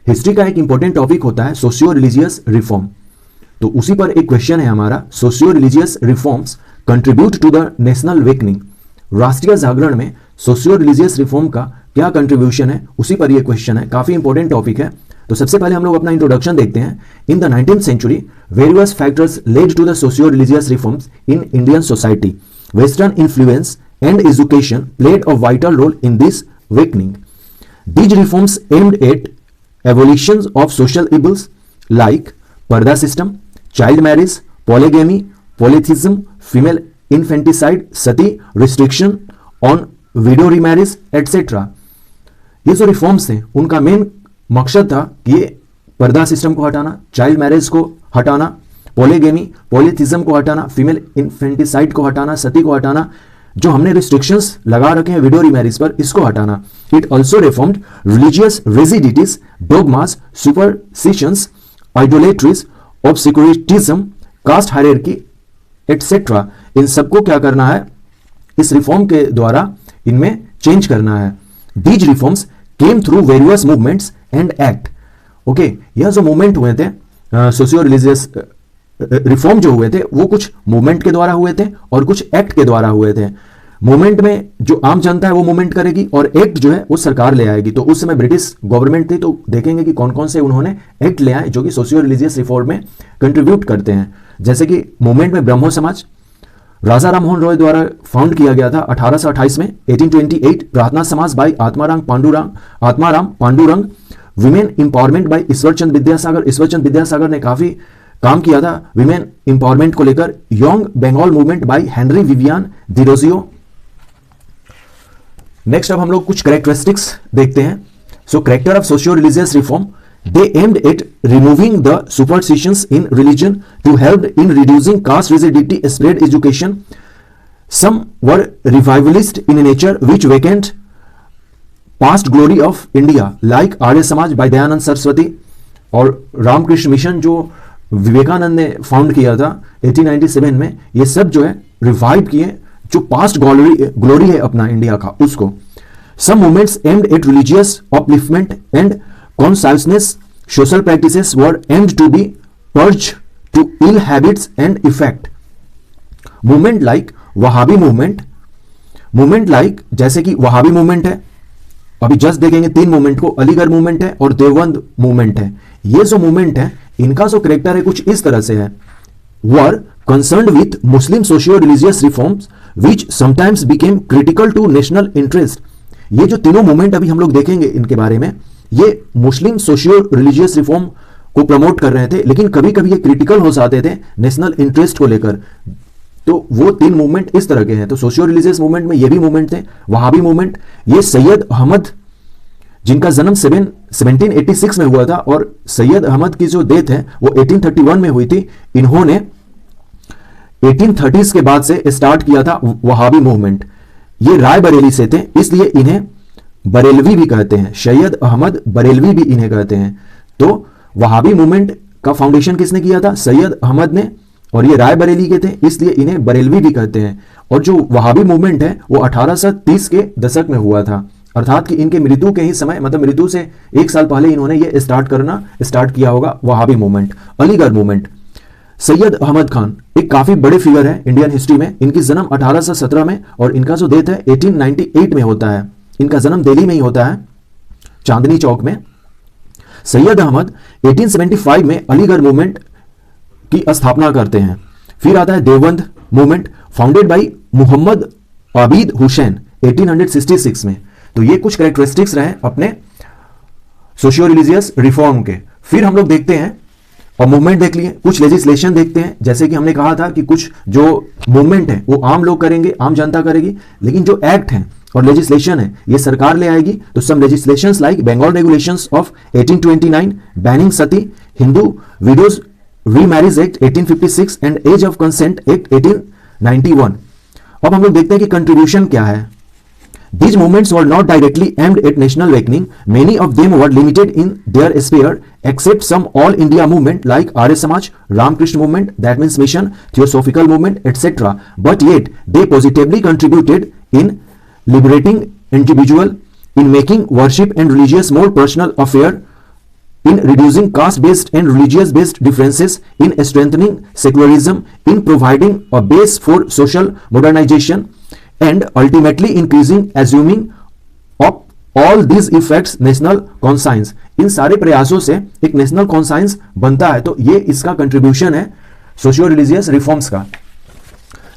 History का एक important topic होता है सोशियो रिलीजियस रिफॉर्म। तो उसी पर एक क्वेश्चन है हमारा, socio religious reforms contribute to the national wakening. राष्ट्रीय जागरण में सोशियो रिलीजियस रिफॉर्म का क्या कंट्रीब्यूशन है, उसी पर यह क्वेश्चन है। काफी इंपॉर्टेंट टॉपिक है। तो सबसे पहले हम लोग अपना इंट्रोडक्शन देखते हैं। In the 19th century various factors led to the socio religious reforms in Indian society. Western influence and education played a vital role in this wakening. These reforms aimed at abolition of social evils like parda system, child marriage, polygamy, polytheism, female infanticide, sati, restriction on widow remarriage, etc. ये जो reforms थे उनका main मकसद था कि ये पर्दा system को हटाना, चाइल्ड मैरिज को हटाना, पॉलीगेमी, पॉलीथिज्म को हटाना, फीमेल इन्फेंटिसाइड को हटाना, सती को हटाना, जो हमने रिस्ट्रिक्शंस लगा रखे हैं विडो रिमैरिज पर, इसको हटाना। It also reformed religious rigidities, dogmas, superstitions, idolatries, obscurantism, caste hierarchy etcetera. इन सबको क्या करना है, इस रिफॉर्म के द्वारा इनमें चेंज करना है। These reforms came through various movements and act. Okay, यह जो मूवमेंट हुए थे सोशियो रिलीजियस रिफॉर्म जो हुए थे वो कुछ मूवमेंट के द्वारा हुए थे और कुछ एक्ट के द्वारा हुए थे। मूवमेंट में जो आम जनता है वो मूवमेंट करेगी और एक्ट जो है वो सरकार ले आएगी। तो उस समय ब्रिटिश गवर्नमेंट थी, तो देखेंगे कि कौन कौन से उन्होंने एक्ट ले आए जो कि सोशियो रिलीजियस रिफॉर्म में कंट्रीब्यूट करते हैं। जैसे कि मूवमेंट में ब्रह्मो समाज राजा राम मोहन रॉय द्वारा फाउंड किया गया था 1828 में। 1828 Prarthana Samaj by Atmaram Pandurang. Women empowerment by Ishwar Chand Vidyasagar. Ishwar Chand Vidyasagar ने काफी काम किया था विमेन इंपावरमेंट को लेकर। Young Bengal movement by Henry Vivian Derozio. Next अब हम लोग कुछ कैरेक्टरिस्टिक्स देखते हैं। So character of socio religious reform, they aimed at removing the superstitions in religion to help in reducing caste rigidity, spread education. Some were revivalist in nature which wanted past glory of India like Arya Samaj bye Dayanand Saraswati और Ramakrishna mission जो विवेकानंद ने found किया था 1897 में। ये सब जो है रिवाइव किए जो पास्ट ग्लोरी है अपना इंडिया का, उसको। Some movements aimed at religious upliftment and consciousness. Social practices were aimed to be purge to ill habits and effect. Movement like Wahabi movement like जैसे कि वहाबी मूवमेंट है, अभी जस्ट देखेंगे 3 मूवमेंट को, अलीगढ़ मूवमेंट है और देवबंद मूवमेंट है। ये जो मूवमेंट है इनका जो कैरेक्टर है कुछ इस तरह से है। Were concerned with Muslim socio religious reforms which sometimes became critical to national interest. ये जो तीनों मूवमेंट अभी हम लोग देखेंगे इनके बारे में, ये मुस्लिम सोशियो रिलीजियस रिफॉर्म को प्रमोट कर रहे थे, लेकिन कभी कभी ये क्रिटिकल हो जाते थे नेशनल इंटरेस्ट को लेकर। तो वो 3 मूवमेंट इस तरह के हैं। तो सोशियो रिलीजियस मूवमेंट में ये भी मूवमेंट थे। वहाबी मूवमेंट, ये सैयद अहमद जिनका जन्म 1786 में हुआ था और सैयद अहमद की जो डेथ है वो 1831 में हुई थी। इन्होंने 1830s के बाद से स्टार्ट किया था वहाबी मूवमेंट। ये राय बरेली से थे, इसलिए इन्हें बरेलवी भी कहते हैं। सैयद अहमद बरेलवी भी इन्हें कहते हैं। तो वहाबी मूवमेंट का फाउंडेशन किसने किया था? सैयद अहमद ने, और ये राय बरेली के थे, इसलिए इन्हें बरेलवी भी कहते हैं। और जो वहाबी मूवमेंट है वो 1830 के दशक में हुआ था, अर्थात कि इनके मृत्यु के ही समय, मतलब मृत्यु से 1 साल पहले इन्होंने ये स्टार्ट किया होगा वहाबी मूवमेंट। अलीगढ़ मूवमेंट, सैयद अहमद खान एक काफी बड़े फिगर है इंडियन हिस्ट्री में। इनकी जन्म 1817 में और इनका जो डेथ है 1898 में होता है। इनका जन्म दिल्ली में ही होता है, चांदनी चौक में। सैयद अहमद 1875 में अलीगढ़ मूवमेंट की स्थापना करते हैं। फिर आता है Deoband movement, founded by Mohammad Abid Hussain 1866 में। तो ये कुछ कैरेक्टरिस्टिक्स रहे अपने सोशियो रिलीजियस रिफॉर्म के। फिर हम लोग देखते हैं और मूवमेंट देख लिए, कुछ लेजिस्लेशन देखते हैं। जैसे कि हमने कहा था कि कुछ जो मूवमेंट है वो आम लोग करेंगे, आम जनता करेगी, लेकिन जो एक्ट है और लेजिस्लेशन है ये सरकार ले आएगी। तो some legislations like Bengal regulations of 1829, banning sati, Hindu widows remarriage act 1856 and age of consent act 1891। अब हम लोग देखते हैं कि कंट्रीब्यूशन क्या है। These movements were not directly aimed at national awakening. Many of them were limited in their sphere, except some all India movement like Arya Samaj, Ramakrishna movement, that means mission, Theosophical movement, etc. But yet they positively contributed in liberating individual, in making worship and religious more personal affair, in reducing caste-based and religious-based differences, in strengthening secularism, in providing a base for social modernization, and ultimately increasing assuming of all these effects national conscience. इन सारे प्रयासों से एक national conscience बनता है, तो ये इसका contribution है सोशियो रिलीजियस रिफॉर्म्स का।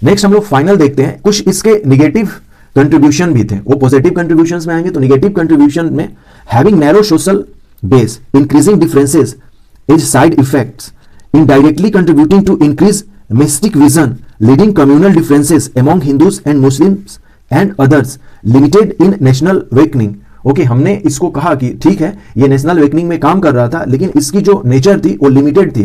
नेक्स्ट हम लोग फाइनल देखते हैं, कुछ इसके निगेटिव कंट्रीब्यूशन भी थे, वो पॉजिटिव कंट्रीब्यूशंस में आएंगे। तो निगेटिव कंट्रीब्यूशन में having narrow social base, increasing differences is side effects, indirectly contributing to increase mystic vision, leading communal differences among Hindus and Muslims and others, limited in national awakening। Okay, हमने इसको कहा कि ठीक है ये national awakening में काम कर रहा था, लेकिन इसकी जो नेचर थी वो लिमिटेड थी।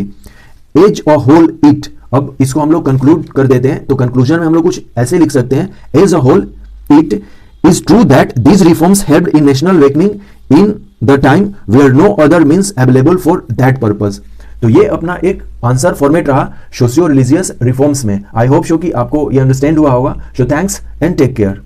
एज अ होल इट, अब इसको हम लोग कंक्लूड कर देते हैं, तो कंक्लूजन में हम लोग कुछ ऐसे लिख सकते हैं, as a whole it is true that these reforms helped in national awakening in the time where no other means available for that purpose. तो ये अपना एक आंसर फॉर्मेट रहा सोशियो रिलीजियस रिफॉर्म्स में। आई होप शो कि आपको ये understand हुआ होगा। So thanks and take care.